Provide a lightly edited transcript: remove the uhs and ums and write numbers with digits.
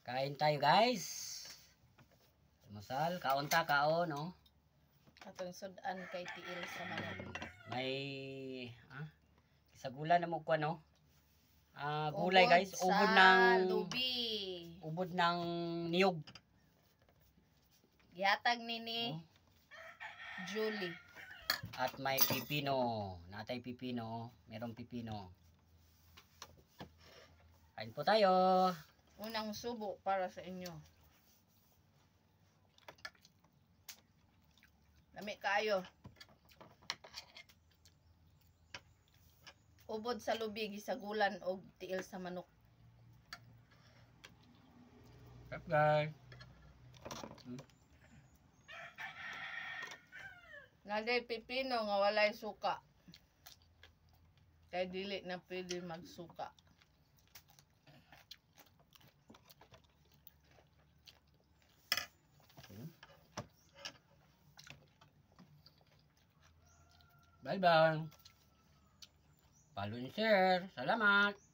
Kain tayo guys. Masal, kaon ta kaon, no? Atong sudan kay tiil sa manok. May isagulan na mo ko, no? Gulay guys, ubod ng lubi. Ubod ng niyog. Gihatag ni Julie. At may pipino. Natay pipino, merong pipino. Kain po tayo. Unang subo para sa inyo. Lami kayo. Ubod sa lubi, gisagulan og tiil sa manok. Up guys. Naday pipino nga walay suka. Kay dili na pwede magsuka. Bye bye. Follow and share. Salamat.